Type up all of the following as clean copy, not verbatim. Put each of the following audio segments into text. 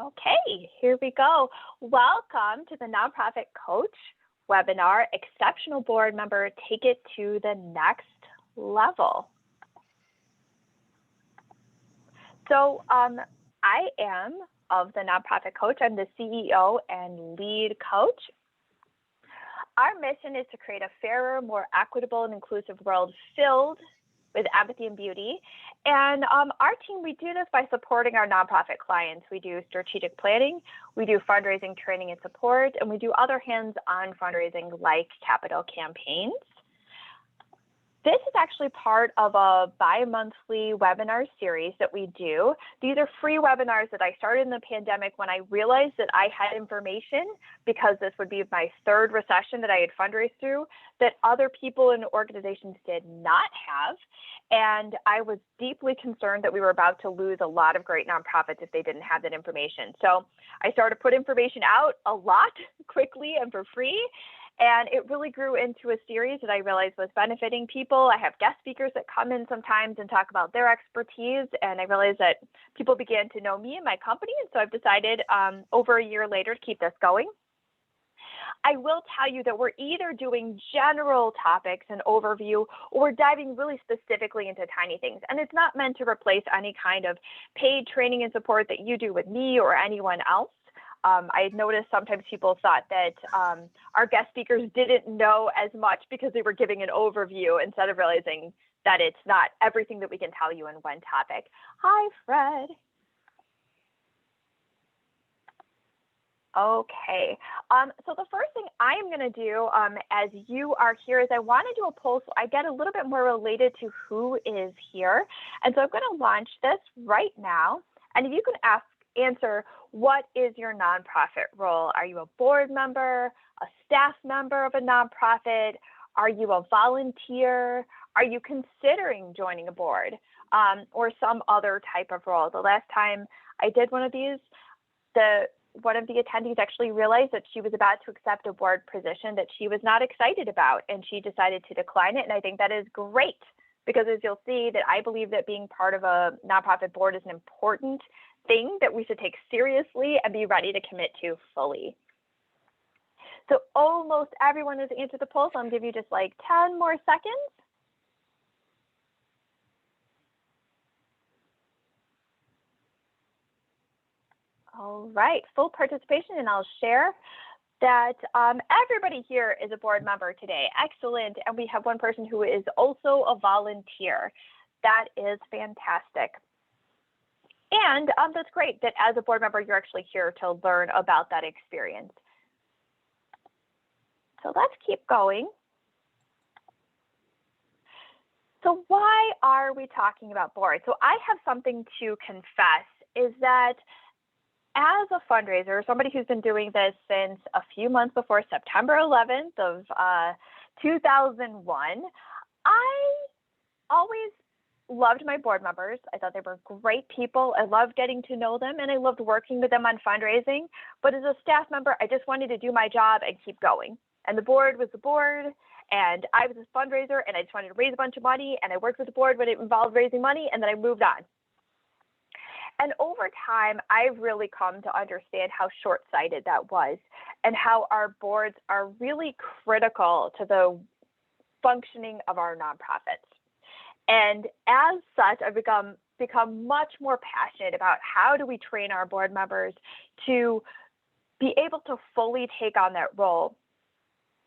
Okay, here we go. Welcome to the Nonprofit Coach webinar, Exceptional Board Member, Take It to the Next Level. So I am of the Nonprofit Coach. I'm the CEO and lead coach. Our mission is to create a fairer, more equitable, and inclusive world filled with empathy and beauty. And our team, we do this by supporting our nonprofit clients. We do strategic planning, we do fundraising, training, and support, and we do other hands-on fundraising like capital campaigns. This is actually part of a bi-monthly webinar series that we do. These are free webinars that I started in the pandemic when I realized that I had information, because this would be my third recession that I had fundraised through, that other people and organizations did not have. And I was deeply concerned that we were about to lose a lot of great nonprofits if they didn't have that information. So I started to put information out a lot quickly and for free. And it really grew into a series that I realized was benefiting people. I have guest speakers that come in sometimes and talk about their expertise. And I realized that people began to know me and my company. And so I've decided over a year later to keep this going. I will tell you that we're either doing general topics and overview, or we're diving really specifically into tiny things. And it's not meant to replace any kind of paid training and support that you do with me or anyone else. I noticed sometimes people thought that our guest speakers didn't know as much because they were giving an overview instead of realizing that it's not everything that we can tell you in one topic. Hi, Fred. Okay, so the first thing I am going to do as you are here is I want to do a poll so I get a little bit more related to who is here. And so I'm going to launch this right now. And if you can answer, what is your nonprofit role? Are you a board member, a staff member of a nonprofit? Are you a volunteer? Are you considering joining a board or some other type of role? The last time I did one of these, one of the attendees actually realized that she was about to accept a board position that she was not excited about, and she decided to decline it. And I think that is great, because as you'll see, that I believe that being part of a nonprofit board is an important thing that we should take seriously and be ready to commit to fully. So almost everyone has answered the poll, so I'm going to give you just like 10 more seconds. All right, full participation, and I'll share that everybody here is a board member today. Excellent, and we have one person who is also a volunteer. That is fantastic. And that's great that as a board member, you're actually here to learn about that experience. So let's keep going. So why are we talking about boards? So I have something to confess, is that as a fundraiser, somebody who's been doing this since a few months before September 11th of 2001, I always loved my board members. I thought they were great people. I loved getting to know them, and I loved working with them on fundraising. But as a staff member, I just wanted to do my job and keep going. And the board was the board, and I was a fundraiser, and I just wanted to raise a bunch of money, and I worked with the board when it involved raising money, and then I moved on. And over time, I've really come to understand how short-sighted that was, and how our boards are really critical to the functioning of our nonprofits. And as such, I've become much more passionate about how do we train our board members to be able to fully take on that role.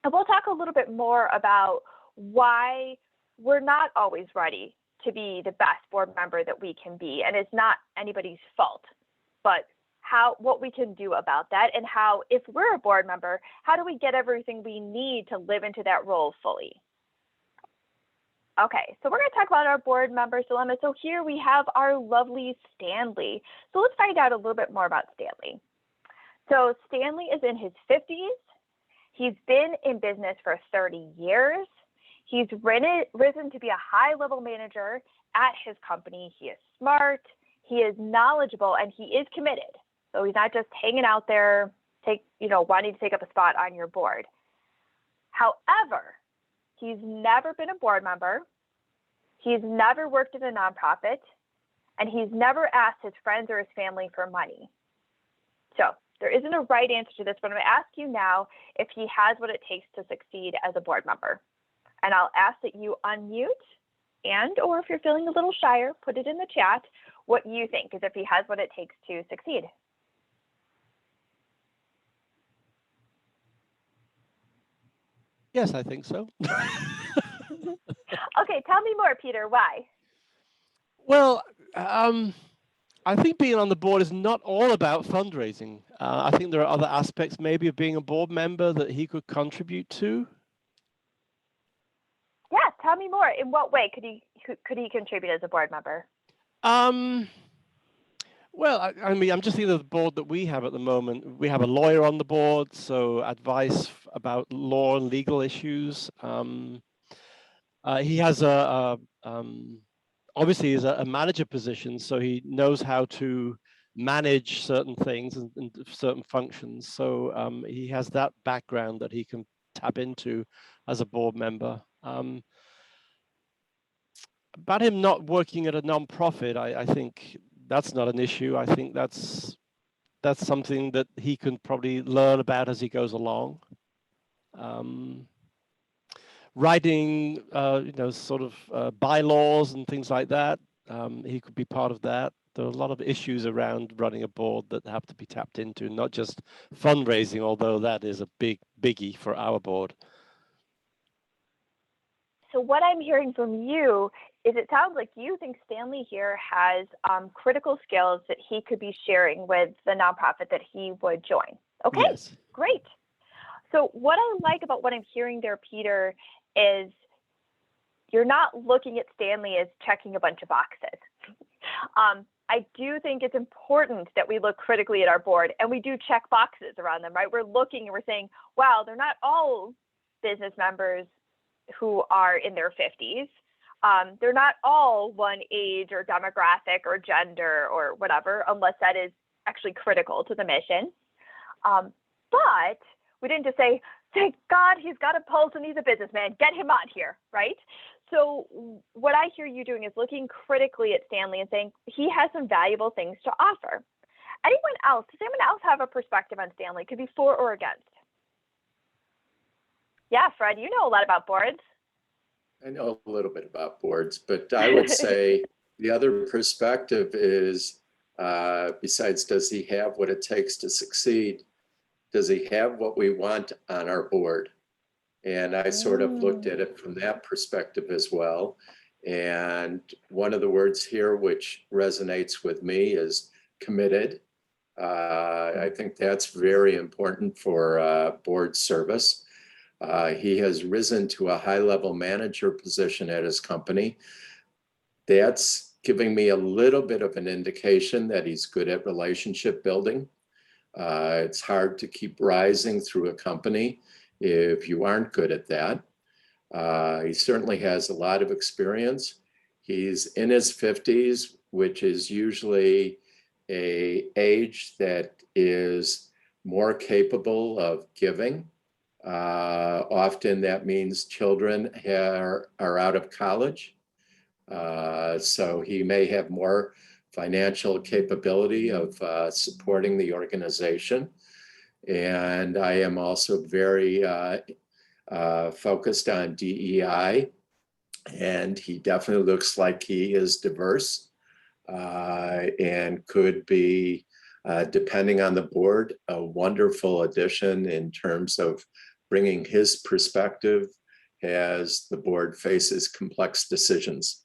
And we'll talk a little bit more about why we're not always ready to be the best board member that we can be. And it's not anybody's fault, but what we can do about that, and how, if we're a board member, how do we get everything we need to live into that role fully? Okay, so we're going to talk about our board member dilemma. So here we have our lovely Stanley. So let's find out a little bit more about Stanley. So Stanley is in his 50s. He's been in business for 30 years. He's risen to be a high-level manager at his company. He is smart, he is knowledgeable, and he is committed. So he's not just hanging out there, wanting to take up a spot on your board. However, he's never been a board member, he's never worked in a nonprofit, and he's never asked his friends or his family for money. So there isn't a right answer to this, but I'm going to ask you now if he has what it takes to succeed as a board member. And I'll ask that you unmute and, or if you're feeling a little shyer, put it in the chat what you think is if he has what it takes to succeed. Yes, I think so. Okay, tell me more, Peter. Why? Well, I think being on the board is not all about fundraising. I think there are other aspects maybe of being a board member that he could contribute to. Yeah, tell me more. In what way could he contribute as a board member? Well, I mean, I'm just thinking of the board that we have at the moment. We have a lawyer on the board, so advice about law and legal issues. He has obviously is a manager position, so he knows how to manage certain things and certain functions. So he has that background that he can tap into as a board member. About him not working at a non-profit, I think that's not an issue. I think that's something that he can probably learn about as he goes along. Writing, sort of bylaws and things like that. He could be part of that. There are a lot of issues around running a board that have to be tapped into, not just fundraising, although that is a biggie for our board. So what I'm hearing from you is it sounds like you think Stanley here has critical skills that he could be sharing with the nonprofit that he would join. Okay, yes. Great. So what I like about what I'm hearing there, Peter, is you're not looking at Stanley as checking a bunch of boxes. I do think it's important that we look critically at our board and we do check boxes around them, right? We're looking and we're saying, wow, they're not all business members who are in their 50s. They're not all one age or demographic or gender or whatever, unless that is actually critical to the mission. But we didn't just say, thank God he's got a pulse and he's a businessman, get him on here, right? So what I hear you doing is looking critically at Stanley and saying he has some valuable things to offer. Anyone else, does anyone else have a perspective on Stanley? Could be for or against. Yeah, Fred, you know a lot about boards. I know a little bit about boards, but I would say the other perspective is, besides does he have what it takes to succeed, does he have what we want on our board? And I sort of looked at it from that perspective as well. And one of the words here which resonates with me is committed. I think that's very important for board service. He has risen to a high-level manager position at his company. That's giving me a little bit of an indication that he's good at relationship building. It's hard to keep rising through a company if you aren't good at that. He certainly has a lot of experience. He's in his 50s, which is usually an age that is more capable of giving. Often that means children are out of college. So he may have more financial capability of supporting the organization. And I am also very focused on DEI. And he definitely looks like he is diverse and could be, depending on the board, a wonderful addition in terms of bringing his perspective as the board faces complex decisions.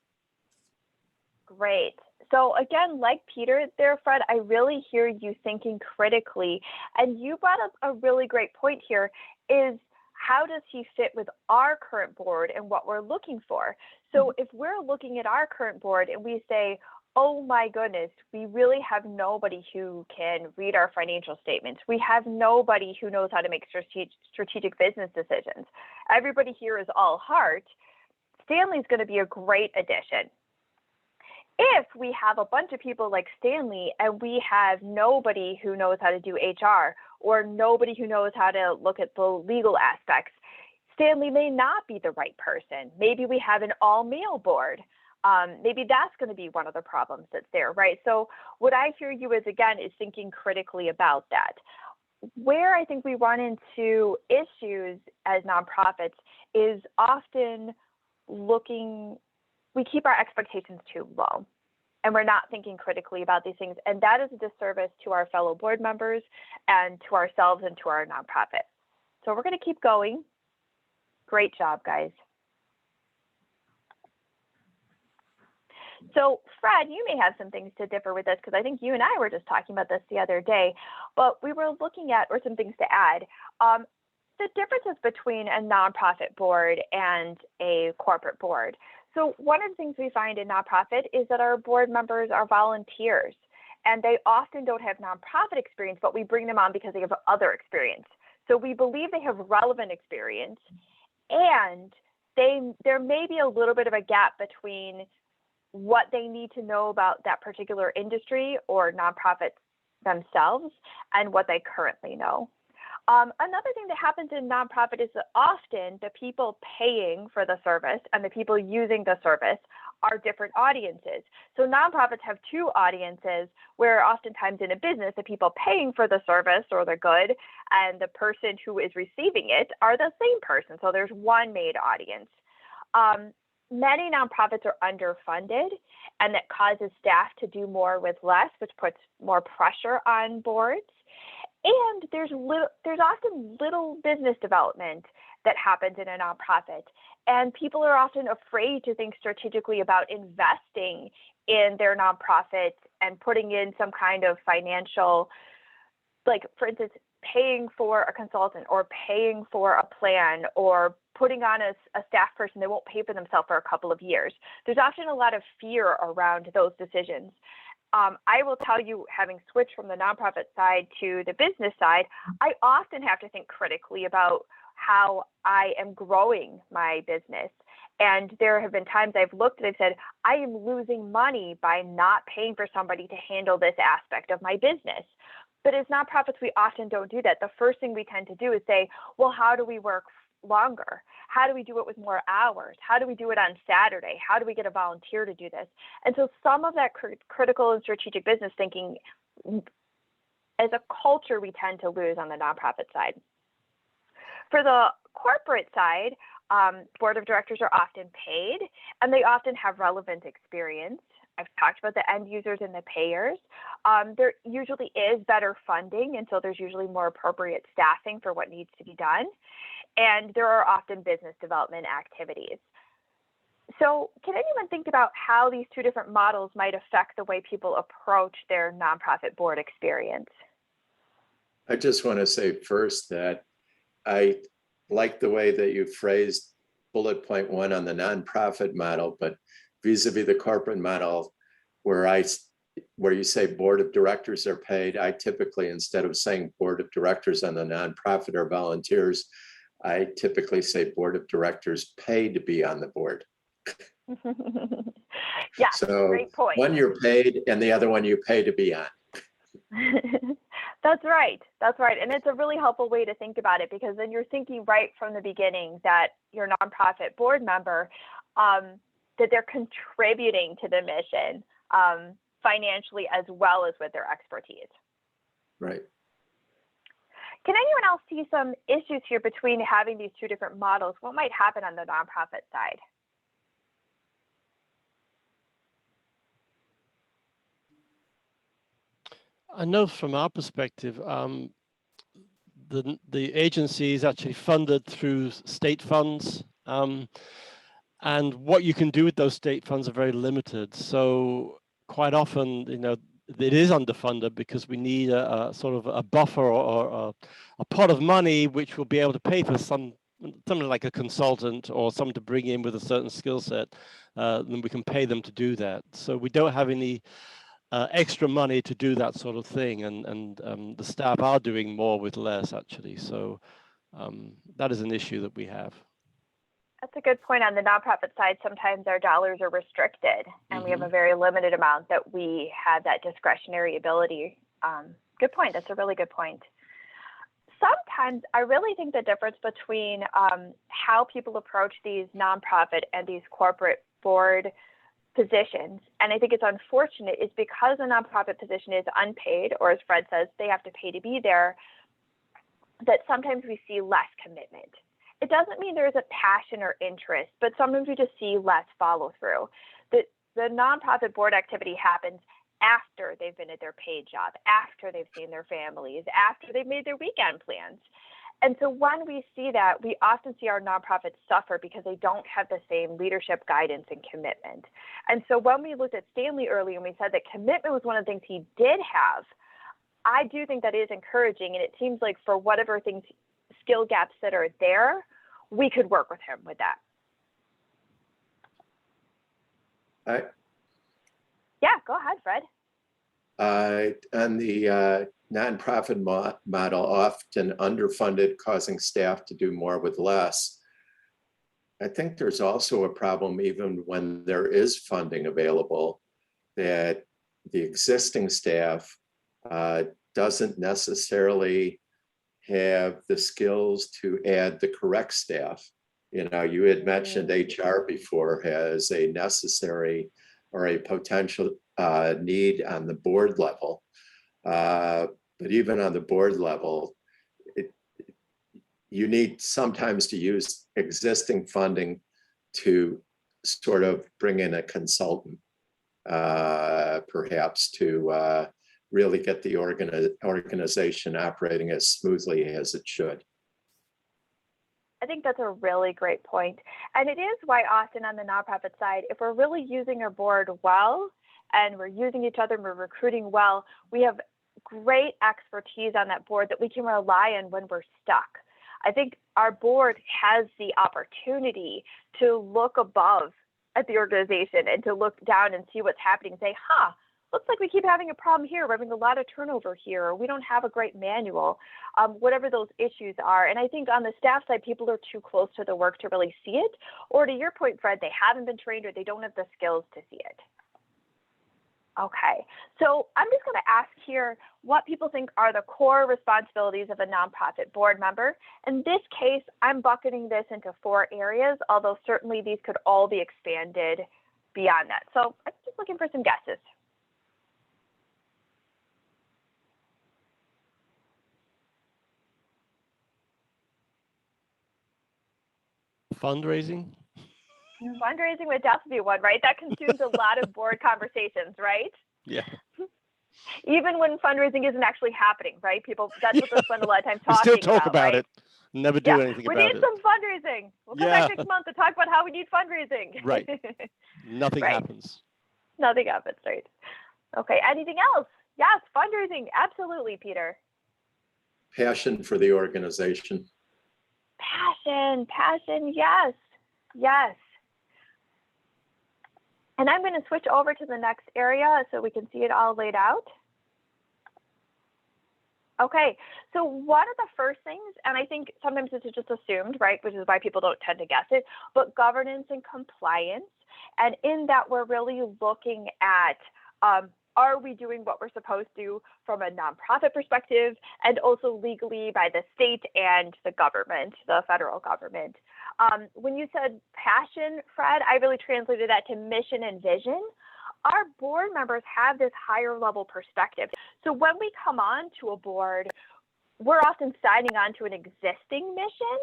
Great. So again, like Peter there, Fred, I really hear you thinking critically. And you brought up a really great point here is how does he fit with our current board and what we're looking for? So if we're looking at our current board and we say, oh my goodness, we really have nobody who can read our financial statements. We have nobody who knows how to make strategic business decisions. Everybody here is all heart. Stanley's going to be a great addition. If we have a bunch of people like Stanley and we have nobody who knows how to do HR or nobody who knows how to look at the legal aspects, Stanley may not be the right person. Maybe we have an all-male board. maybe that's going to be one of the problems that's there, right? So what I hear you is, again, is thinking critically about that. Where I think we run into issues as nonprofits is often we keep our expectations too low, and we're not thinking critically about these things. And that is a disservice to our fellow board members and to ourselves and to our nonprofit. So we're going to keep going. Great job, guys. So Fred, you may have some things to differ with this, because I think you and I were just talking about this the other day, but we were looking at, or some things to add, the differences between a nonprofit board and a corporate board. So one of the things we find in nonprofit is that our board members are volunteers, and they often don't have nonprofit experience, but we bring them on because they have other experience. So we believe they have relevant experience, and there may be a little bit of a gap between what they need to know about that particular industry or nonprofits themselves and what they currently know. Another thing that happens in nonprofit is that often the people paying for the service and the people using the service are different audiences. So nonprofits have two audiences, where oftentimes in a business, the people paying for the service or the good and the person who is receiving it are the same person. So there's one main audience. Many nonprofits are underfunded, and that causes staff to do more with less, which puts more pressure on boards. And there's often little business development that happens in a nonprofit, and people are often afraid to think strategically about investing in their nonprofit and putting in some kind of financial, like for instance, paying for a consultant or paying for a plan or putting on a staff person that won't pay for themselves for a couple of years. There's often a lot of fear around those decisions. I will tell you, having switched from the nonprofit side to the business side, I often have to think critically about how I am growing my business. And there have been times I've looked and I've said, I am losing money by not paying for somebody to handle this aspect of my business. But as nonprofits, we often don't do that. The first thing we tend to do is say, well, how do we work longer? How do we do it with more hours? How do we do it on Saturday? How do we get a volunteer to do this? And so some of that critical and strategic business thinking, as a culture, we tend to lose on the nonprofit side. For the corporate side, board of directors are often paid, and they often have relevant experience. I've talked about the end users and the payers. There usually is better funding, and so there's usually more appropriate staffing for what needs to be done. And there are often business development activities. So can anyone think about how these two different models might affect the way people approach their nonprofit board experience? I just want to say first that I like the way that you phrased bullet point 1 on the nonprofit model, but vis-a-vis the corporate model, where you say board of directors are paid, I typically, instead of saying board of directors on the nonprofit or volunteers, I typically say board of directors paid to be on the board. Yeah, so great point. One you're paid and the other one you pay to be on. That's right. That's right. And it's a really helpful way to think about it, because then you're thinking right from the beginning that your nonprofit board member, that they're contributing to the mission financially as well as with their expertise. Right. Can anyone else see some issues here between having these two different models? What might happen on the nonprofit side? I know from our perspective, the agency is actually funded through state funds, and what you can do with those state funds are very limited. So quite often, it is underfunded because we need a sort of a buffer or a pot of money which will be able to pay for something like a consultant or someone to bring in with a certain skill set. Then we can pay them to do that. So we don't have any extra money to do that sort of thing, and the staff are doing more with less, actually. So that is an issue that we have. That's a good point. On the nonprofit side, sometimes our dollars are restricted, and we have a very limited amount that we have that discretionary ability. Good point. That's a really good point. Sometimes I really think the difference between how people approach these nonprofit and these corporate board positions, and I think it's unfortunate, is because a nonprofit position is unpaid, or as Fred says, they have to pay to be there, that sometimes we see less commitment. It doesn't mean there's a passion or interest, but sometimes we just see less follow through. The nonprofit board activity happens after they've been at their paid job, after they've seen their families, after they've made their weekend plans. And so when we see that, we often see our nonprofits suffer because they don't have the same leadership guidance and commitment. And so when we looked at Stanley earlier and we said that commitment was one of the things he did have, I do think that is encouraging. And it seems like for whatever things, skill gaps that are there, we could work with him with that. Yeah, go ahead, Fred. On the nonprofit model, often underfunded, causing staff to do more with less. I think there's also a problem, even when there is funding available, that the existing staff doesn't necessarily have the skills to add the correct staff. You know, you had mentioned HR before has a necessary or a potential need on the board level. But even on the board level, you need sometimes to use existing funding to sort of bring in a consultant, perhaps to really get the organization operating as smoothly as it should. I think that's a really great point. And it is why often on the nonprofit side, if we're really using our board well, and we're using each other and we're recruiting well, we have great expertise on that board that we can rely on when we're stuck. I think our board has the opportunity to look above at the organization and to look down and see what's happening and say, looks like we keep having a problem here. We're having a lot of turnover here, or we don't have a great manual, whatever those issues are. And I think on the staff side, people are too close to the work to really see it. Or to your point, Fred, they haven't been trained or they don't have the skills to see it. Okay, so I'm just going to ask here what people think are the core responsibilities of a nonprofit board member. In this case, I'm bucketing this into 4 areas, although certainly these could all be expanded beyond that. So I'm just looking for some guesses. Fundraising? Fundraising would definitely be one, right? That consumes a lot of board conversations, right? Yeah. Even when fundraising isn't actually happening, right? People, that's what they spend a lot of time talking about. We still talk about right? it, never do anything about it. We need some fundraising. We'll come back next month to talk about how we need fundraising. Right. Nothing happens. Nothing happens, right? Okay, anything else? Yes, fundraising, absolutely, Peter. Passion for the organization. Passion, yes. And I'm going to switch over to the next area so we can see it all laid out. Okay, so one of the first things, and I think sometimes this is just assumed, right, which is why people don't tend to guess it, but governance and compliance. And in that, we're really looking at, are we doing what we're supposed to from a nonprofit perspective, and also legally by the state and the government, the federal government. When you said passion, Fred, I really translated that to mission and vision. Our board members have this higher level perspective. So when we come on to a board, we're often signing on to an existing mission,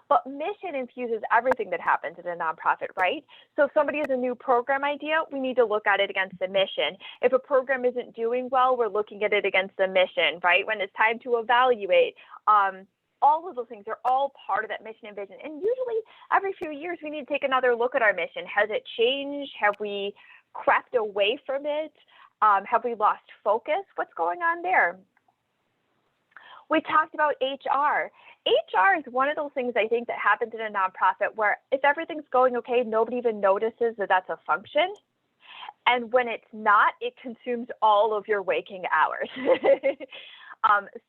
but mission infuses everything that happens in a nonprofit, right? So if somebody has a new program idea, we need to look at it against the mission. If a program isn't doing well, we're looking at it against the mission, right? When it's time to evaluate, all of those things are all part of that mission and vision. And usually every few years, we need to take another look at our mission. Has it changed? Have we crept away from it? Have we lost focus? What's going on there? We talked about HR. HR is one of those things I think that happens in a nonprofit where if everything's going okay, nobody even notices that that's a function. And when it's not, it consumes all of your waking hours.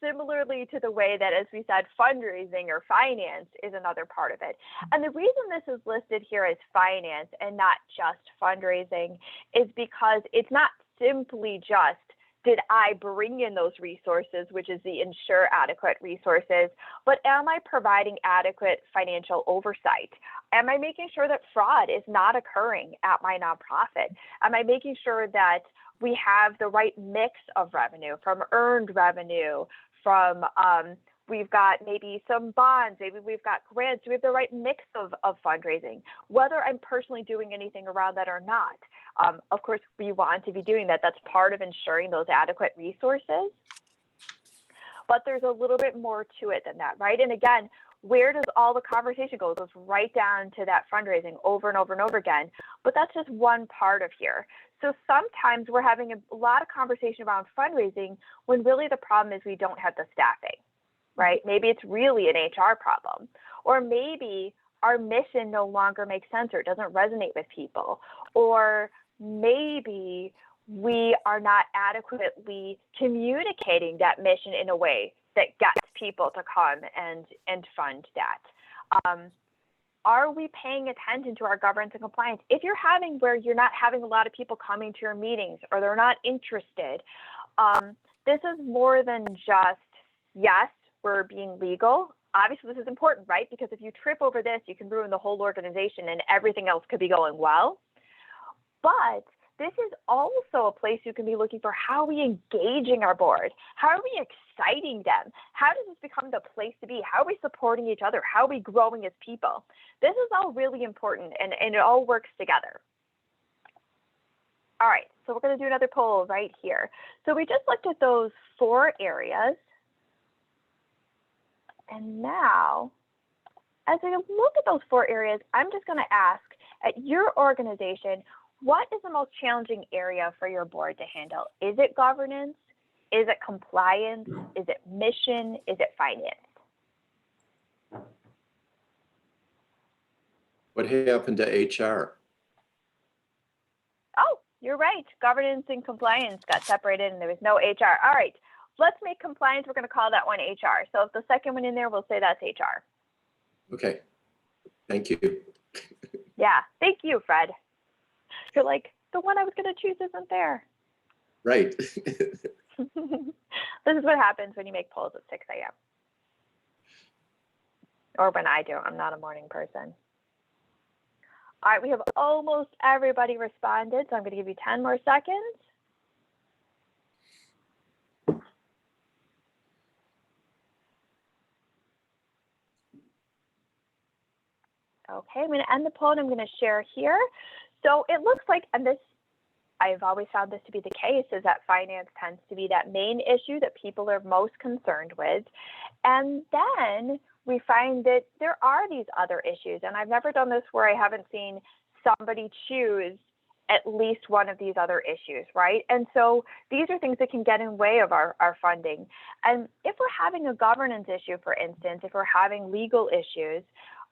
Similarly to the way that, as we said, fundraising or finance is another part of it. And the reason this is listed here as finance and not just fundraising is because it's not simply just did I bring in those resources, which is the ensure adequate resources, but am I providing adequate financial oversight? Am I making sure that fraud is not occurring at my nonprofit? Am I making sure that we have the right mix of revenue, from earned revenue, from we've got maybe some bonds, maybe we've got grants, we have the right mix of fundraising, whether I'm personally doing anything around that or not. Of course, we want to be doing that. That's part of ensuring those adequate resources. But there's a little bit more to it than that, right? And again, where does all the conversation go? It goes right down to that fundraising over and over and over again. But that's just one part of here. So sometimes we're having a lot of conversation around fundraising when really the problem is we don't have the staffing, right? Maybe it's really an HR problem, or maybe our mission no longer makes sense or it doesn't resonate with people, or maybe we are not adequately communicating that mission in a way that gets people to come and fund that. Are we paying attention to our governance and compliance? If you're having where you're not having a lot of people coming to your meetings or they're not interested, this is more than just, yes, we're being legal. Obviously, this is important, right? Because if you trip over this, you can ruin the whole organization and everything else could be going well. But this is also a place you can be looking for, how are we engaging our board? How are we exciting them? How does this become the place to be? How are we supporting each other? How are we growing as people? This is all really important, and it all works together. All right, so we're going to do another poll right here. So we just looked at those 4 areas. And now, as we look at those 4 areas, I'm just going to ask, at your organization, what is the most challenging area for your board to handle? Is it governance? Is it compliance? Is it mission? Is it finance? What happened to HR? Oh, you're right. Governance and compliance got separated and there was no HR. All right, let's make compliance. We're going to call that one HR. So if the second one in there, we'll say that's HR. Okay. Thank you. Yeah, thank you, Fred. You're like, the one I was going to choose isn't there. Right. This is what happens when you make polls at 6 a.m. Or when I do. I'm not a morning person. All right, we have almost everybody responded, so I'm going to give you 10 more seconds. Okay, I'm going to end the poll and I'm going to share here. So it looks like, and this, I've always found this to be the case, is that finance tends to be that main issue that people are most concerned with. And then we find that there are these other issues. And I've never done this where I haven't seen somebody choose at least one of these other issues, right? And so these are things that can get in the way of our funding. And if we're having a governance issue, for instance, if we're having legal issues,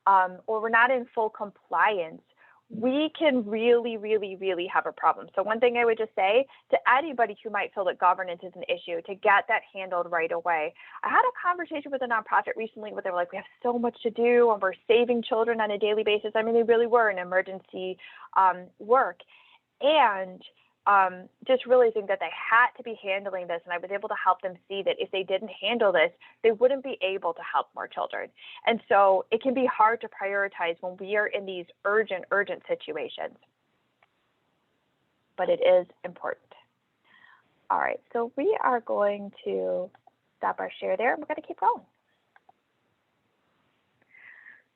or we're not in full compliance, we can really, really, really have a problem. So one thing I would just say to anybody who might feel that governance is an issue, to get that handled right away. I had a conversation with a nonprofit recently where they were like, we have so much to do and we're saving children on a daily basis. I mean, they really were in emergency work. And just realizing that they had to be handling this, and I was able to help them see that if they didn't handle this, they wouldn't be able to help more children. And so it can be hard to prioritize when we are in these urgent situations, but it is important. All right, so we are going to stop our share there, and we're going to keep going.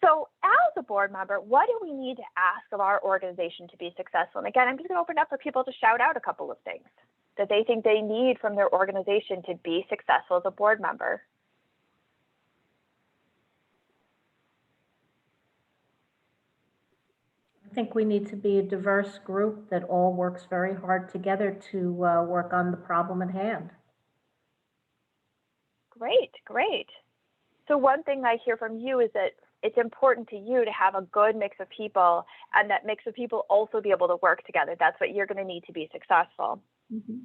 So as a board member, what do we need to ask of our organization to be successful? And again, I'm just going to open up for people to shout out a couple of things that they think they need from their organization to be successful as a board member. I think we need to be a diverse group that all works very hard together to work on the problem at hand. Great, great. So one thing I hear from you is that it's important to you to have a good mix of people, and that mix of people also be able to work together. That's what you're going to need to be successful. Mm-hmm.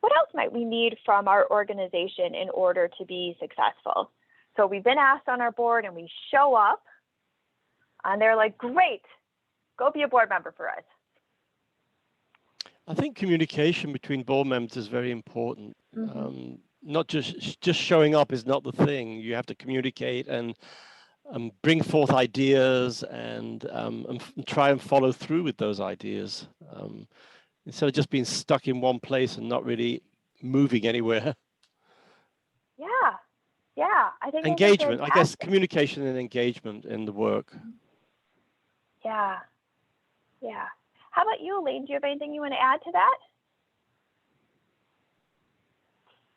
What else might we need from our organization in order to be successful? So we've been asked on our board and we show up and they're like, great, go be a board member for us. I think communication between board members is very important. Not just showing up is not the thing. You have to communicate and bring forth ideas and try and follow through with those ideas instead of just being stuck in one place and not really moving anywhere. Yeah, I think engagement. I guess communication and engagement in the work. Yeah. How about you, Elaine? Do you have anything you want to add to that?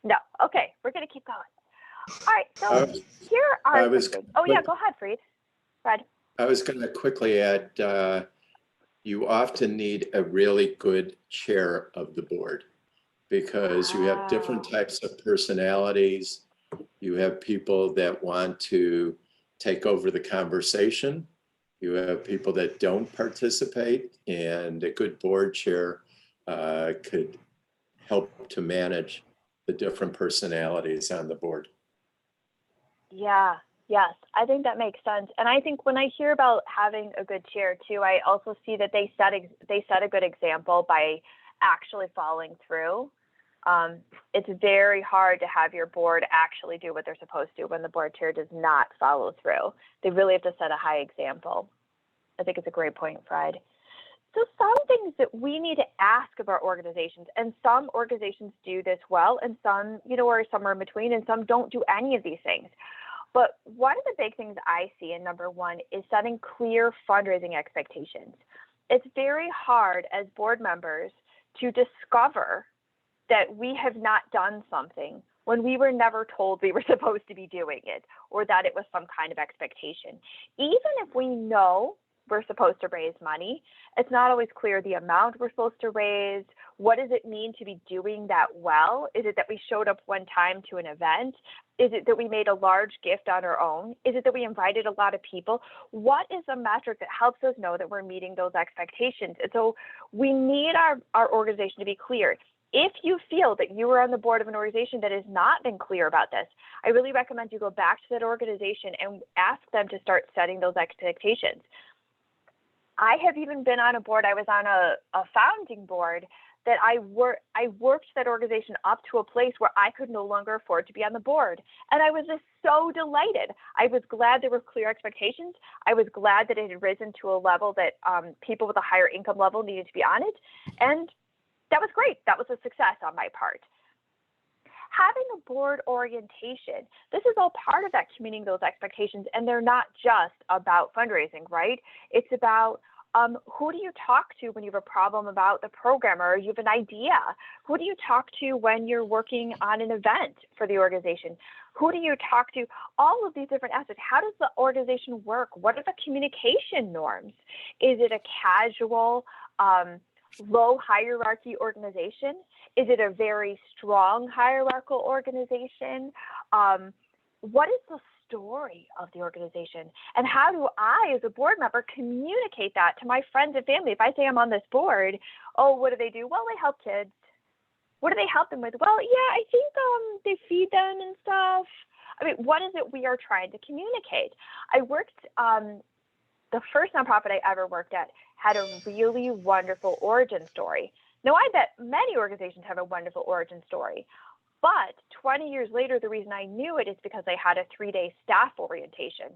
No. Okay, we're going to keep going. All right, so here are some things. Oh, yeah, go ahead, Fred. I was going to quickly add, you often need a really good chair of the board because you have different types of personalities. You have people that want to take over the conversation. You have people that don't participate, and a good board chair could help to manage the different personalities on the board. Yeah, yes, I think that makes sense. And I think when I hear about having a good chair too, I also see that they set a good example by actually following through. It's very hard to have your board actually do what they're supposed to when the board chair does not follow through. They really have to set a high example. I think it's a great point, Fred. So some things that we need to ask of our organizations, and some organizations do this well, and some, are somewhere in between, and some don't do any of these things. But one of the big things I see in number one is setting clear fundraising expectations. It's very hard as board members to discover that we have not done something when we were never told we were supposed to be doing it, or that it was some kind of expectation. Even if we know we're supposed to raise money, it's not always clear the amount we're supposed to raise. What does it mean to be doing that well? Is it that we showed up one time to an event? Is it that we made a large gift on our own? Is it that we invited a lot of people? What is a metric that helps us know that we're meeting those expectations? And so we need our organization to be clear. If you feel that you are on the board of an organization that has not been clear about this, I really recommend you go back to that organization and ask them to start setting those expectations. I have even been on a board. I was on a founding board that I worked that organization up to a place where I could no longer afford to be on the board. And I was just so delighted. I was glad there were clear expectations. I was glad that it had risen to a level that people with a higher income level needed to be on it. And that was great. That was a success on my part. Having a board orientation, this is all part of that communicating those expectations, and they're not just about fundraising, right? It's about who do you talk to when you have a problem about the program or you have an idea? Who do you talk to when you're working on an event for the organization? Who do you talk to? All of these different aspects. How does the organization work? What are the communication norms? Is it a casual, low hierarchy organization? Is it a very strong hierarchical organization? What is the story of the organization? And how do I, as a board member, communicate that to my friends and family? If I say I'm on this board, oh, what do they do? Well, they help kids. What do they help them with? Well, yeah, I think they feed them and stuff. I mean, what is it we are trying to communicate? I worked, the first nonprofit I ever worked at had a really wonderful origin story. Now, I bet many organizations have a wonderful origin story, but 20 years later, the reason I knew it is because they had a 3-day staff orientation.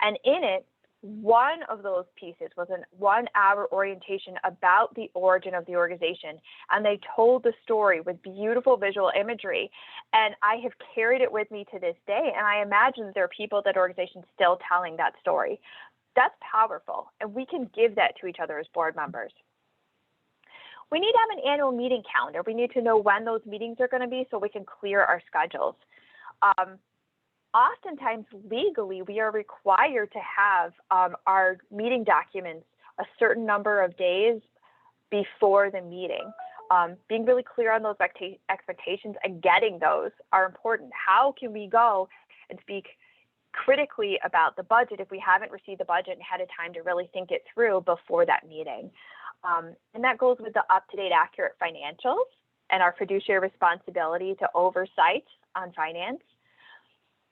And in it, one of those pieces was a 1-hour orientation about the origin of the organization. And they told the story with beautiful visual imagery. And I have carried it with me to this day. And I imagine there are people at that organization still telling that story. That's powerful. And we can give that to each other as board members. We need to have an annual meeting calendar. We need to know when those meetings are going to be so we can clear our schedules. Oftentimes, legally, we are required to have our meeting documents a certain number of days before the meeting. Being really clear on those expectations and getting those are important. How can we go and speak critically about the budget if we haven't received the budget and had a time to really think it through before that meeting? And that goes with the up-to-date, accurate financials and our fiduciary responsibility to oversight on finance.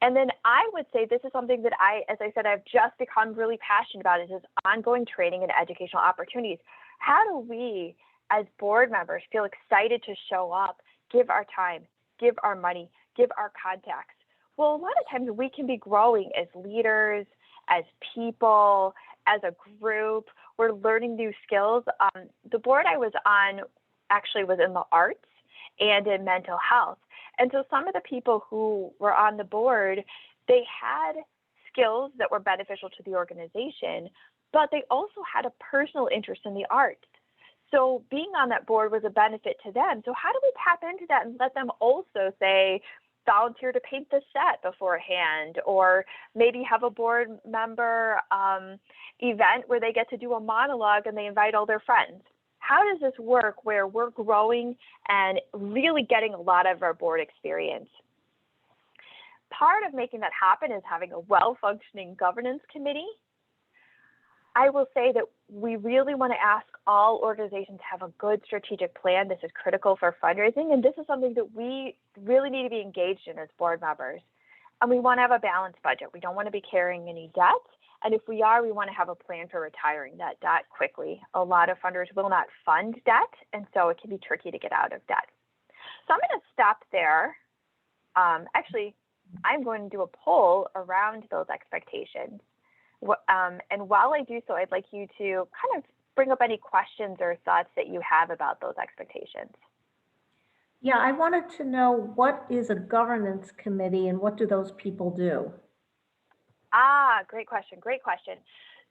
And then I would say this is something that as I said, I've just become really passionate about, is ongoing training and educational opportunities. How do we, as board members, feel excited to show up, give our time, give our money, give our contacts. Well, a lot of times we can be growing as leaders, as people, as a group. We're learning new skills. The board I was on actually was in the arts and in mental health. And so some of the people who were on the board, they had skills that were beneficial to the organization, but they also had a personal interest in the arts. So being on that board was a benefit to them. So how do we tap into that and let them also say, volunteer to paint the set beforehand, or maybe have a board member event where they get to do a monologue and they invite all their friends? How does this work where we're growing and really getting a lot of our board experience? Part of making that happen is having a well-functioning governance committee. I will say that we really want to ask all organizations to have a good strategic plan. This is critical for fundraising, and this is something that we really need to be engaged in as board members. And we want to have a balanced budget. We don't want to be carrying any debt. And if we are, we want to have a plan for retiring that debt quickly. A lot of funders will not fund debt, and so it can be tricky to get out of debt. So I'm going to stop there. Actually, I'm going to do a poll around those expectations. And while I do so, I'd like you to kind of bring up any questions or thoughts that you have about those expectations. Yeah, I wanted to know, what is a governance committee and what do those people do? Great question. Great question.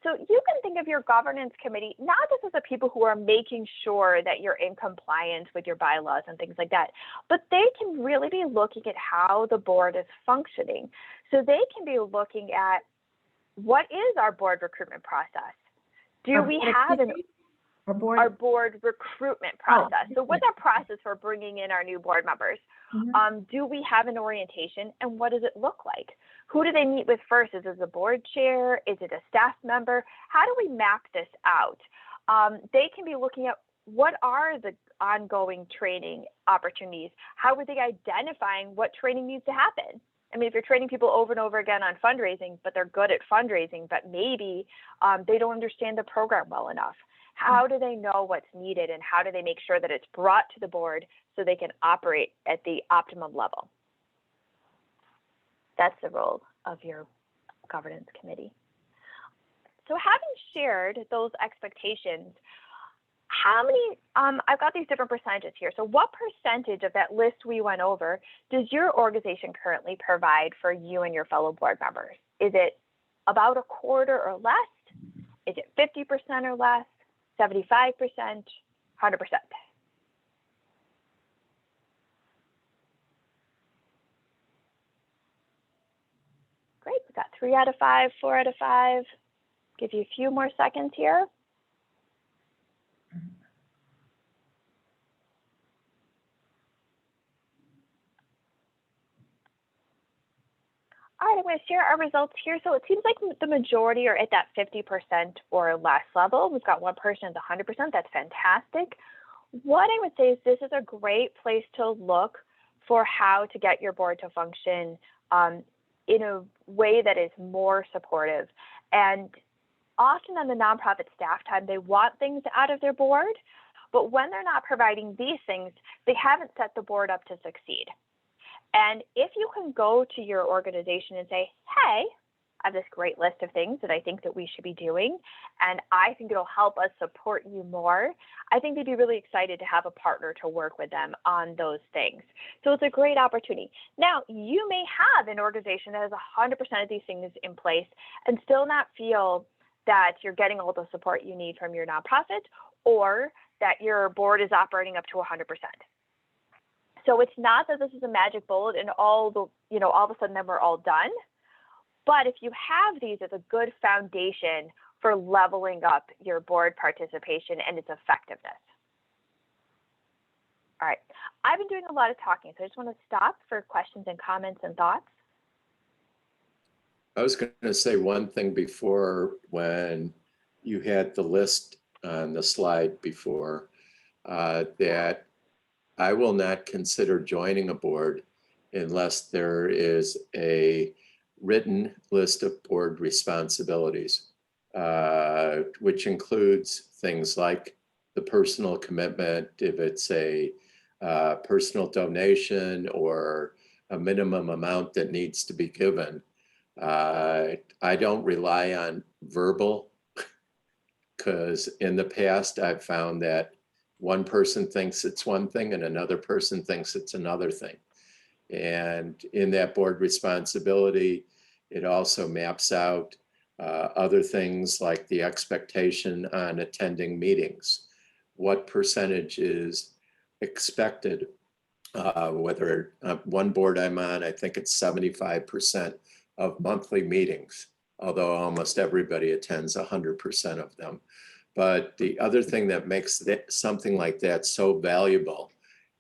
So you can think of your governance committee not just as the people who are making sure that you're in compliance with your bylaws and things like that, but they can really be looking at how the board is functioning. So they can be looking at, what is our board recruitment process? Do we have our board recruitment process? So what's our process for bringing in our new board members? Mm-hmm. Do we have an orientation, and what does it look like? Who do they meet with first? Is it a board chair? Is it a staff member? How do we map this out? They can be looking at, what are the ongoing training opportunities? How are they identifying what training needs to happen? I mean, if you're training people over and over again on fundraising, but they're good at fundraising, but maybe they don't understand the program well enough. How do they know what's needed, and how do they make sure that it's brought to the board so they can operate at the optimum level? That's the role of your governance committee. So having shared those expectations, how many, I've got these different percentages here. So what percentage of that list we went over does your organization currently provide for you and your fellow board members? Is it about a quarter or less? Is it 50% or less? 75%? 100%? Great, we got 3 out of 5, 4 out of 5. Give you a few more seconds here. All right, I'm going to share our results here. So it seems like the majority are at that 50% or less level. We've got one person at 100%. That's fantastic. What I would say is this is a great place to look for how to get your board to function in a way that is more supportive. And often on the nonprofit staff time, they want things out of their board, but when they're not providing these things, they haven't set the board up to succeed. And if you can go to your organization and say, hey, I have this great list of things that I think that we should be doing, and I think it'll help us support you more, I think they'd be really excited to have a partner to work with them on those things. So it's a great opportunity. Now, you may have an organization that has 100% of these things in place and still not feel that you're getting all the support you need from your nonprofit, or that your board is operating up to 100%. So it's not that this is a magic bullet and all of a sudden then we're all done. But if you have these, it's a good foundation for leveling up your board participation and its effectiveness. All right, I've been doing a lot of talking, so I just want to stop for questions and comments and thoughts. I was going to say one thing before, when you had the list on the slide before, that I will not consider joining a board unless there is a written list of board responsibilities, which includes things like the personal commitment, if it's a personal donation or a minimum amount that needs to be given. I don't rely on verbal, because in the past I've found that one person thinks it's one thing and another person thinks it's another thing. And in that board responsibility, it also maps out other things like the expectation on attending meetings. What percentage is expected? Whether one board I'm on, I think it's 75% of monthly meetings, although almost everybody attends 100% of them. But the other thing that makes something like that so valuable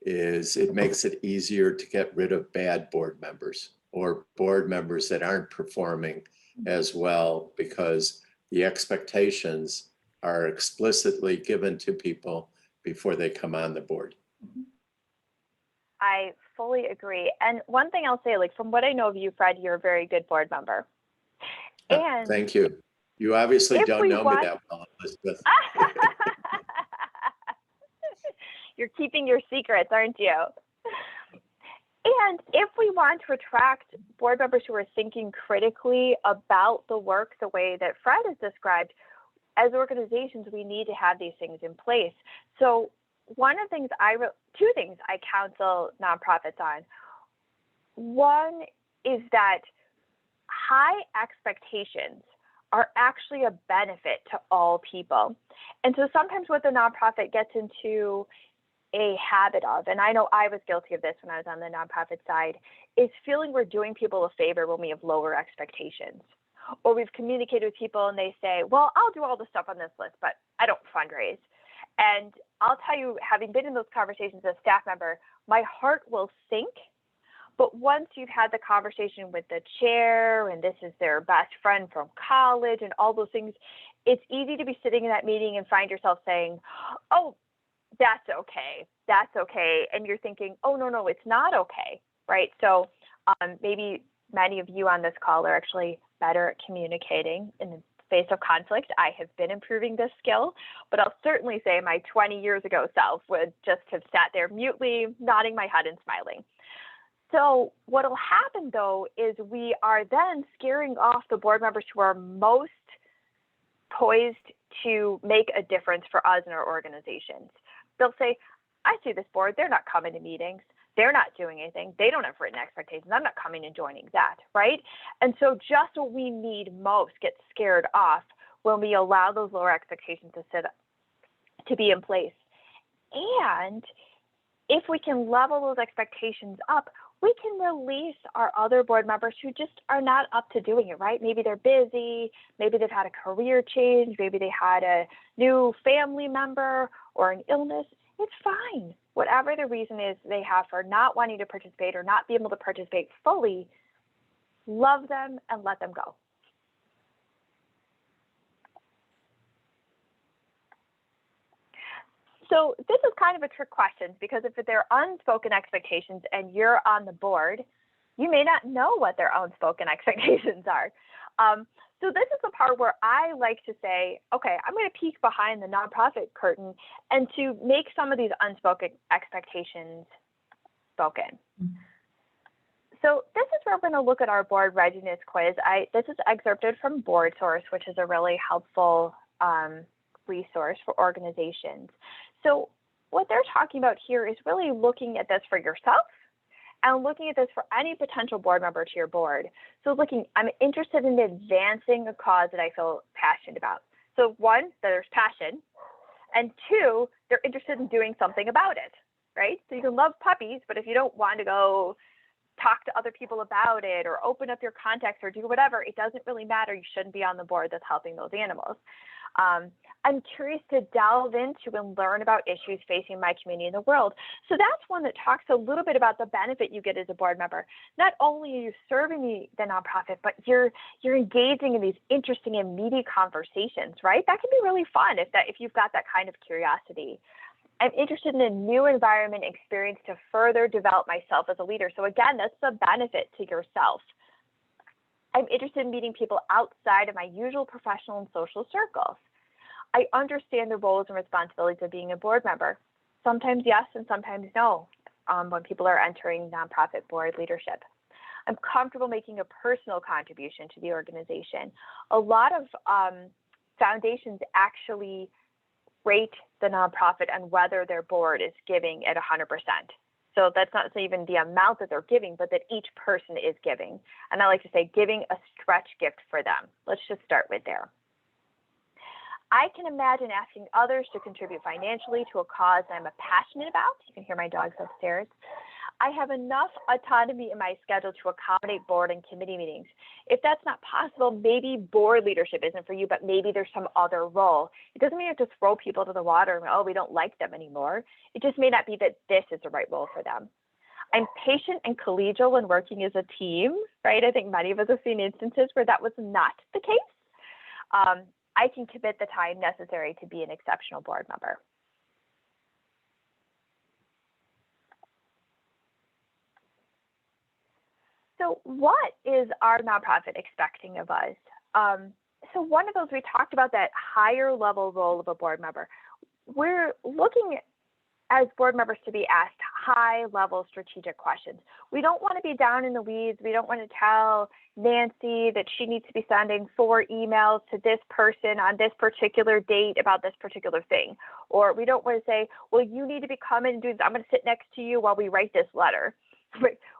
is it makes it easier to get rid of bad board members or board members that aren't performing as well, because the expectations are explicitly given to people before they come on the board. I fully agree. And one thing I'll say, like from what I know of you, Fred, you're a very good board member. And thank you. You obviously don't know me that well, Elizabeth. You're keeping your secrets, aren't you? And if we want to attract board members who are thinking critically about the work the way that Fred has described, as organizations, we need to have these things in place. So one of the things two things I counsel nonprofits on. One is that high expectations are actually a benefit to all people. And so sometimes what the nonprofit gets into a habit of, and I know I was guilty of this when I was on the nonprofit side, is feeling we're doing people a favor when we have lower expectations. Or we've communicated with people and they say, well, I'll do all the stuff on this list, but I don't fundraise. And I'll tell you, having been in those conversations as a staff member, my heart will sink. But once you've had the conversation with the chair and this is their best friend from college and all those things, it's easy to be sitting in that meeting and find yourself saying, oh, that's okay. That's okay. And you're thinking, oh, no, it's not okay. Right. So maybe many of you on this call are actually better at communicating in the face of conflict. I have been improving this skill, but I'll certainly say my 20 years ago self would just have sat there mutely nodding my head and smiling. So what will happen, though, is we are then scaring off the board members who are most poised to make a difference for us in our organizations. They'll say, I see this board, they're not coming to meetings. They're not doing anything. They don't have written expectations. I'm not coming and joining that, right? And so just what we need most gets scared off when we allow those lower expectations to be in place. And if we can level those expectations up, we can release our other board members who just are not up to doing it, right? Maybe they're busy, maybe they've had a career change, maybe they had a new family member or an illness. It's fine. Whatever the reason is they have for not wanting to participate or not be able to participate fully, love them and let them go. So this is kind of a trick question, because if they're unspoken expectations and you're on the board, you may not know what their unspoken expectations are. So this is the part where I like to say, okay, I'm going to peek behind the nonprofit curtain and to make some of these unspoken expectations spoken. So this is where we're going to look at our board readiness quiz. This is excerpted from BoardSource, which is a really helpful resource for organizations. So what they're talking about here is really looking at this for yourself and looking at this for any potential board member to your board. So I'm interested in advancing a cause that I feel passionate about. So one, there's passion, and two, they're interested in doing something about it, right? So you can love puppies, but if you don't want to go talk to other people about it or open up your contacts or do whatever, it doesn't really matter. You shouldn't be on the board that's helping those animals. I'm curious to delve into and learn about issues facing my community and the world. So that's one that talks a little bit about the benefit you get as a board member. Not only are you serving the nonprofit, but you're engaging in these interesting and meaty conversations, right? That can be really fun if you've got that kind of curiosity. I'm interested in a new environment experience to further develop myself as a leader. So again, that's the benefit to yourself. I'm interested in meeting people outside of my usual professional and social circles. I understand the roles and responsibilities of being a board member. Sometimes yes and sometimes no when people are entering nonprofit board leadership. I'm comfortable making a personal contribution to the organization. A lot of foundations actually rate the nonprofit and whether their board is giving at 100%. So that's not even the amount that they're giving, but that each person is giving. And I like to say giving a stretch gift for them. Let's just start with there. I can imagine asking others to contribute financially to a cause I'm passionate about. You can hear my dogs upstairs. I have enough autonomy in my schedule to accommodate board and committee meetings. If that's not possible, maybe board leadership isn't for you, but maybe there's some other role. It doesn't mean you have to throw people to the water and, oh, we don't like them anymore. It just may not be that this is the right role for them. I'm patient and collegial when working as a team, right? I think many of us have seen instances where that was not the case. I can commit the time necessary to be an exceptional board member. So what is our nonprofit expecting of us? So one of those, we talked about that higher level role of a board member. We're looking as board members to be asked high level strategic questions. We don't want to be down in the weeds. We don't want to tell Nancy that she needs to be sending 4 emails to this person on this particular date about this particular thing. Or we don't want to say, well, you need to be coming and do this. I'm going to sit next to you while we write this letter.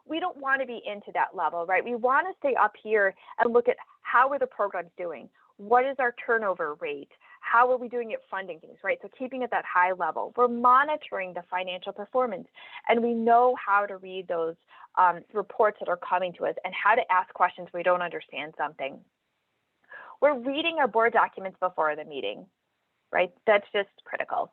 We don't want to be into that level, right? We want to stay up here and look at how are the programs doing? What is our turnover rate? How are we doing at funding things, right? So keeping it that high level. We're monitoring the financial performance, and we know how to read those reports that are coming to us and how to ask questions when we don't understand something. We're reading our board documents before the meeting, right? That's just critical.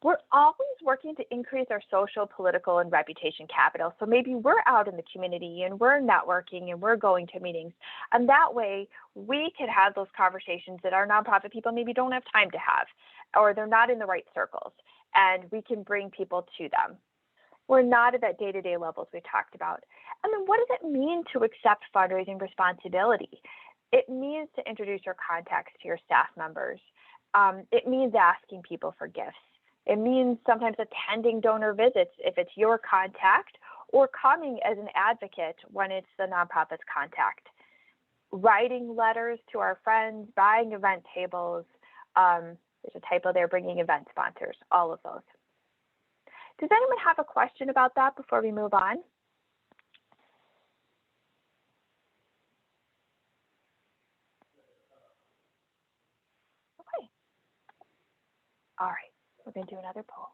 We're always working to increase our social, political, and reputation capital. So maybe we're out in the community and we're networking and we're going to meetings. And that way we can have those conversations that our nonprofit people maybe don't have time to have, or they're not in the right circles, and we can bring people to them. We're not at that day-to-day levels we talked about. And then what does it mean to accept fundraising responsibility? It means to introduce your contacts to your staff members. It means asking people for gifts. It means sometimes attending donor visits if it's your contact, or coming as an advocate when it's the nonprofit's contact. Writing letters to our friends, buying event tables. There's a typo there, bringing event sponsors, all of those. Does anyone have a question about that before we move on? Okay. All right. We're going to do another poll.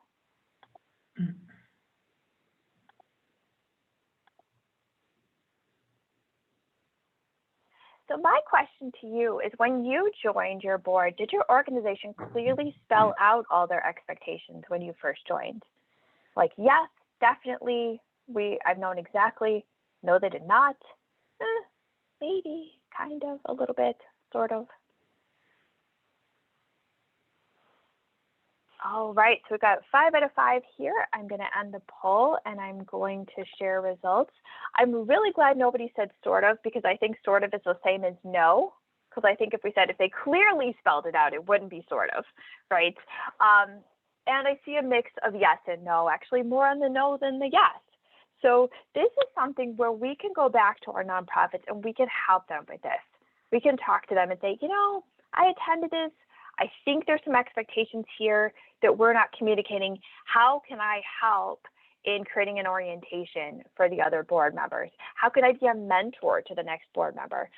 So my question to you is, when you joined your board, did your organization clearly spell out all their expectations when you first joined? Like, yes, definitely, I've known exactly. No, they did not. Maybe, kind of, a little bit, sort of. All right, so we've got 5 out of 5 here. I'm going to end the poll and I'm going to share results. I'm really glad nobody said sort of, because I think sort of is the same as no. Because I think if they clearly spelled it out, it wouldn't be sort of, right? And I see a mix of yes and no, actually more on the no than the yes. So this is something where we can go back to our nonprofits and we can help them with this. We can talk to them and say, I attended this. I think there's some expectations here that we're not communicating. How can I help in creating an orientation for the other board members? How can I be a mentor to the next board member?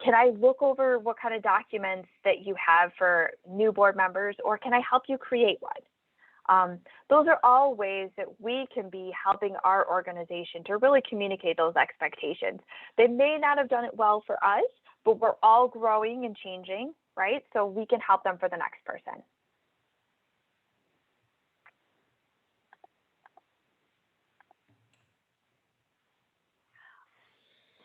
Can I look over what kind of documents that you have for new board members, or can I help you create one? Those are all ways that we can be helping our organization to really communicate those expectations. They may not have done it well for us, but we're all growing and changing, right? So we can help them for the next person.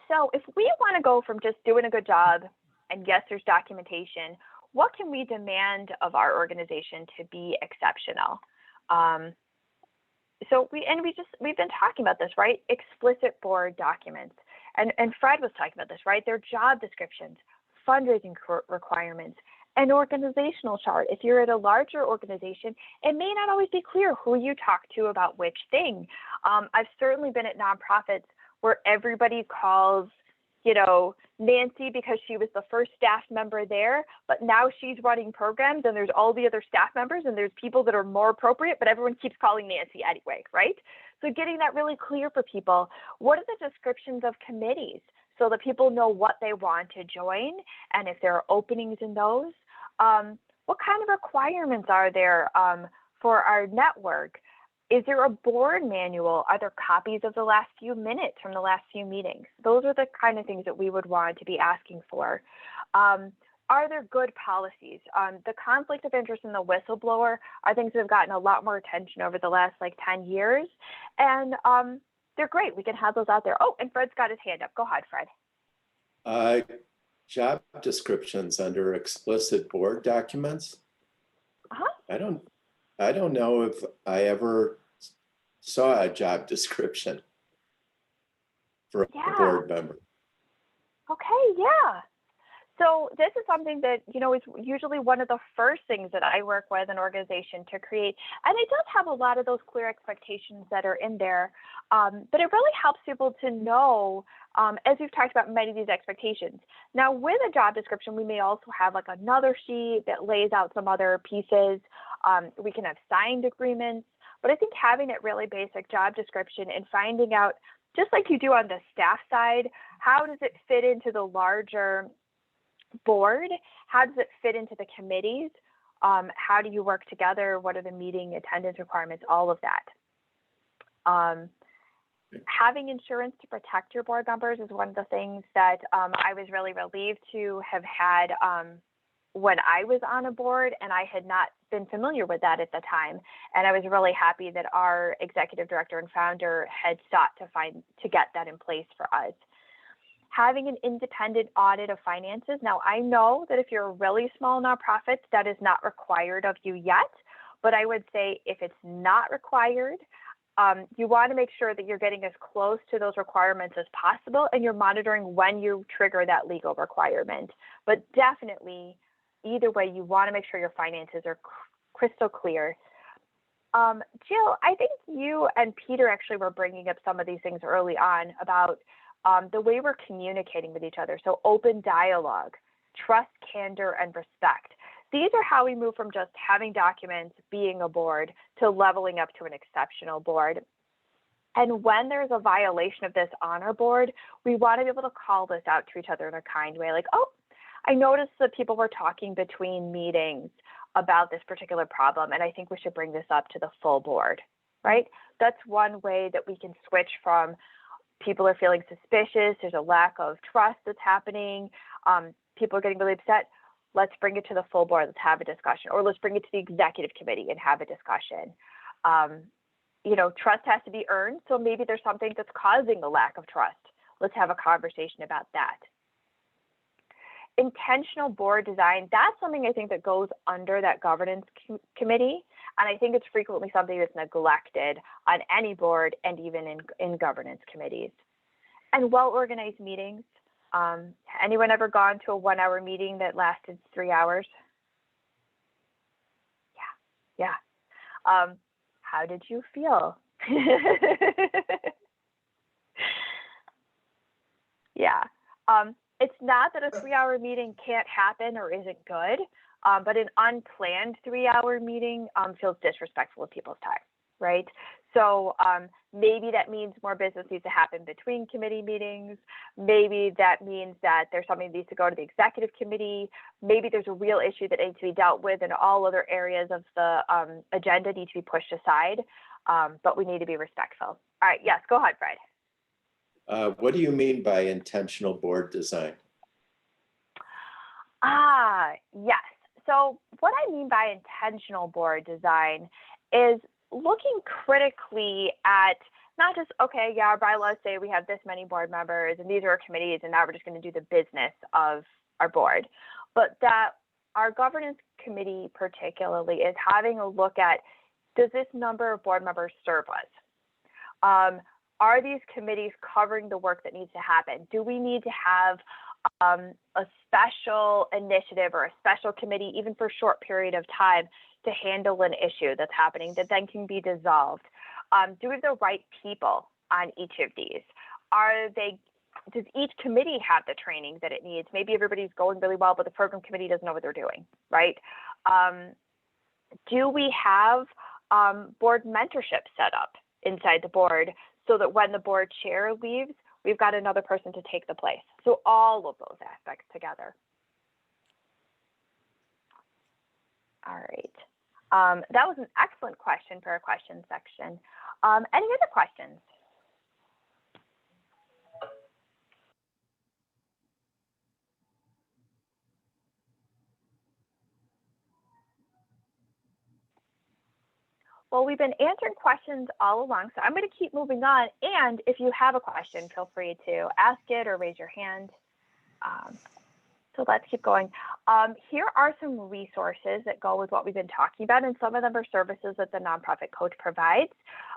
So if we want to go from just doing a good job, and yes, there's documentation, what can we demand of our organization to be exceptional? We've been talking about this, right? Explicit board documents. And Fred was talking about this, right? Their job descriptions, fundraising requirements, An organizational chart. If you're at a larger organization, it may not always be clear who you talk to about which thing. I've certainly been at nonprofits where everybody calls, Nancy because she was the first staff member there, but now she's running programs and there's all the other staff members and there's people that are more appropriate, but everyone keeps calling Nancy anyway, right? So getting that really clear for people. What are the descriptions of committees so that people know what they want to join and if there are openings in those? What kind of requirements are there for our network? Is there a board manual? Are there copies of the last few minutes from the last few meetings? Those are the kind of things that we would want to be asking for. Are there good policies? The conflict of interest and the whistleblower are things that have gotten a lot more attention over the last 10 years. And they're great. We can have those out there. Oh, and Fred's got his hand up. Go ahead, Fred. Job descriptions under explicit board documents. I don't know if I ever saw a job description for a board member. Okay, yeah. So this is something that, is usually one of the first things that I work with an organization to create. And it does have a lot of those clear expectations that are in there. But it really helps people to know, as we've talked about, many of these expectations. Now, with a job description, we may also have another sheet that lays out some other pieces. We can have signed agreements. But I think having that really basic job description and finding out, just like you do on the staff side, how does it fit into the larger board? How does it fit into the committees? How do you work together? What are the meeting attendance requirements? All of that. Having insurance to protect your board members is one of the things that I was really relieved to have had when I was on a board, and I had not been familiar with that at the time. And I was really happy that our executive director and founder had sought to get that in place for us. Having an independent audit of finances. Now, I know that if you're a really small nonprofit, that is not required of you yet, but I would say if it's not required, you want to make sure that you're getting as close to those requirements as possible and you're monitoring when you trigger that legal requirement. But definitely, either way, you want to make sure your finances are crystal clear. Jill, I think you and Peter actually were bringing up some of these things early on about the way we're communicating with each other. So open dialogue, trust, candor, and respect. These are how we move from just having documents, being a board, to leveling up to an exceptional board. And when there's a violation of this on our board, we want to be able to call this out to each other in a kind way, like, oh, I noticed that people were talking between meetings about this particular problem, and I think we should bring this up to the full board, right? That's one way that we can switch from people are feeling suspicious, there's a lack of trust that's happening, people are getting really upset. Let's bring it to the full board, let's have a discussion, or let's bring it to the executive committee and have a discussion. Trust has to be earned, so maybe there's something that's causing the lack of trust. Let's have a conversation about that. Intentional board design, that's something I think that goes under that governance committee, and I think it's frequently something that's neglected on any board and even in governance committees. And well-organized meetings. Anyone ever gone to a 1-hour meeting that lasted 3 hours? Yeah. How did you feel? Yeah. It's not that a 3-hour meeting can't happen or isn't good, but an unplanned 3-hour meeting feels disrespectful of people's time, right? So maybe that means more business needs to happen between committee meetings. Maybe that means that there's something that needs to go to the executive committee. Maybe there's a real issue that needs to be dealt with and all other areas of the agenda need to be pushed aside, but we need to be respectful. All right, yes, go ahead, Fred. What do you mean by intentional board design? Yes. So what I mean by intentional board design is looking critically at not just, okay, yeah, our bylaws say we have this many board members and these are our committees and now we're just going to do the business of our board, but that our governance committee particularly is having a look at, does this number of board members serve us? are these committees covering the work that needs to happen? Do we need to have a special initiative or a special committee, even for a short period of time, to handle an issue that's happening that then can be dissolved? Do we have the right people on each of these? Does each committee have the training that it needs? Maybe everybody's going really well, but the program committee doesn't know what they're doing, right? Do we have board mentorship set up inside the board so that when the board chair leaves, we've got another person to take the place? So all of those aspects together. All right. That was an excellent question for our questions section. Any other questions? Well, we've been answering questions all along, so I'm going to keep moving on. And if you have a question, feel free to ask it or raise your hand. So let's keep going. Here are some resources that go with what we've been talking about, and some of them are services that the nonprofit coach provides.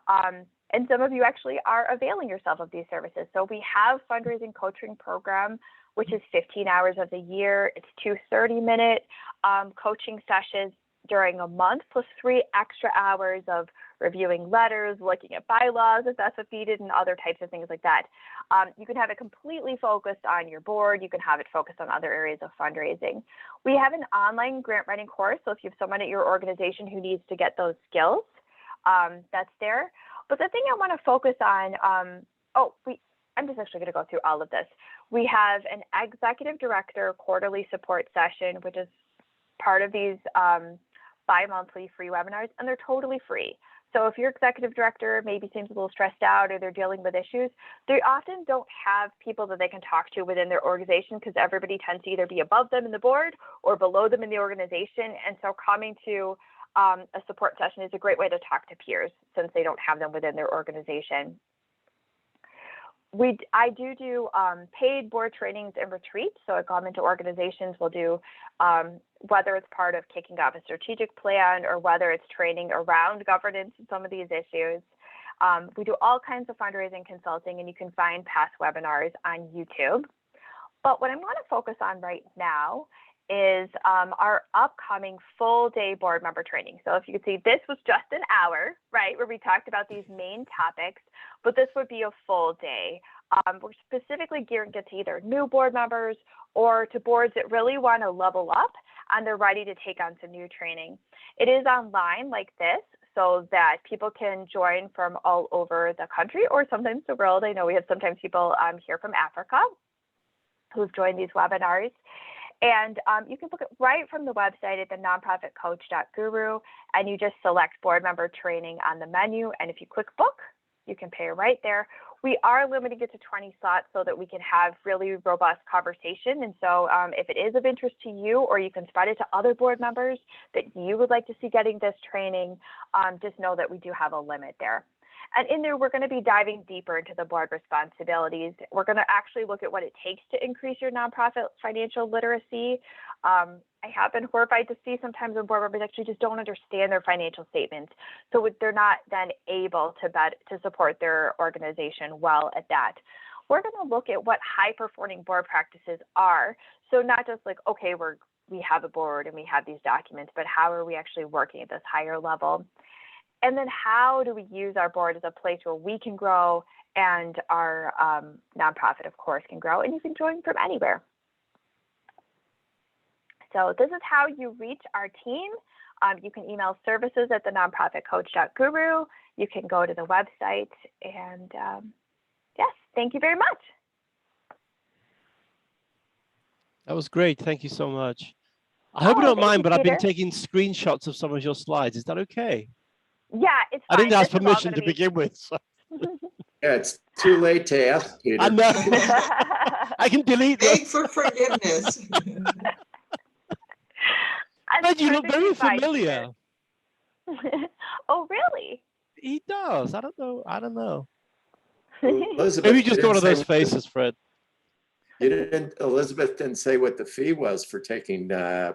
And some of you actually are availing yourself of these services. So we have fundraising coaching program, which is 15 hours of the year. It's 2 30-minute coaching sessions during a month, plus 3 extra hours of reviewing letters, looking at bylaws if that's what's needed, and other types of things like that. You can have it completely focused on your board. You can have it focused on other areas of fundraising. We have an online grant writing course, so if you have someone at your organization who needs to get those skills, that's there. But the thing I want to focus on, I'm just actually going to go through all of this. We have an executive director quarterly support session, which is part of these bi-monthly free webinars, and they're totally free. So if your executive director maybe seems a little stressed out or they're dealing with issues, they often don't have people that they can talk to within their organization, because everybody tends to either be above them in the board or below them in the organization. And so coming to a support session is a great way to talk to peers since they don't have them within their organization. I do paid board trainings and retreats. So I come into organizations, we'll do, whether it's part of kicking off a strategic plan or whether it's training around governance and some of these issues. We do all kinds of fundraising consulting, and you can find past webinars on YouTube. But what I want to focus on right now is our upcoming full day board member training. So if you can see, this was just an hour, right, where we talked about these main topics, but this would be a full day. We're specifically gearing it to either new board members or to boards that really want to level up and they're ready to take on some new training. It is online like this, so that people can join from all over the country or sometimes the world. I know we have sometimes people here from Africa who've joined these webinars. And you can book it right from the website at the nonprofitcoach.guru, and you just select board member training on the menu. And if you click book, you can pay right there. We are limiting it to 20 slots so that we can have really robust conversation. And so if it is of interest to you, or you can spread it to other board members that you would like to see getting this training, just know that we do have a limit there. And in there, we're going to be diving deeper into the board responsibilities. We're going to actually look at what it takes to increase your nonprofit financial literacy. I have been horrified to see sometimes when board members actually just don't understand their financial statements. So they're not then able to support their organization well at that. We're going to look at what high-performing board practices are. So not just like, okay, we have a board and we have these documents, but how are we actually working at this higher level? And then how do we use our board as a place where we can grow and our nonprofit, of course, can grow, and you can join from anywhere. So this is how you reach our team. You can email services at the nonprofitcoach.guru. You can go to the website, and yes, thank you very much. That was great. Thank you so much. I hope you don't mind, but I've been taking screenshots of some of your slides. Is that okay? Yeah, it's fine. I didn't ask permission to begin with. So. Yeah, it's too late to ask, Peter. I know. I can delete them. Beg for forgiveness. But you look very familiar. Oh, really? He does. I don't know. I don't know. Elizabeth, Maybe just got one of those faces, Fred. Elizabeth didn't say what the fee was for taking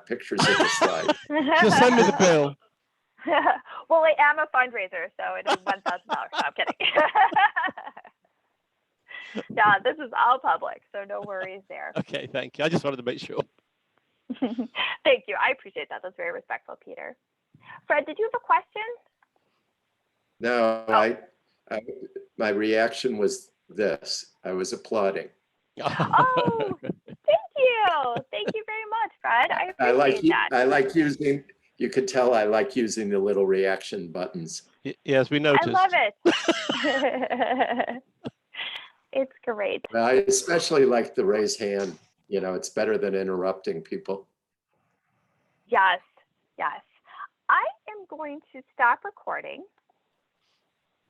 pictures of the slide. Just send me the bill. Well, I am a fundraiser, so it is $1,000. No, I'm kidding. Yeah, this is all public, so no worries there. Okay, thank you. I just wanted to make sure. Thank you. I appreciate that. That's very respectful, Peter. Fred, did you have a question? No, my reaction was this. I was applauding. Oh, thank you. Thank you very much, Fred. I appreciate that. I like using, you could tell I like using the little reaction buttons. Yes, we noticed. I love it. It's great. I especially like the raise hand. You know, it's better than interrupting people. Yes, yes. I am going to stop recording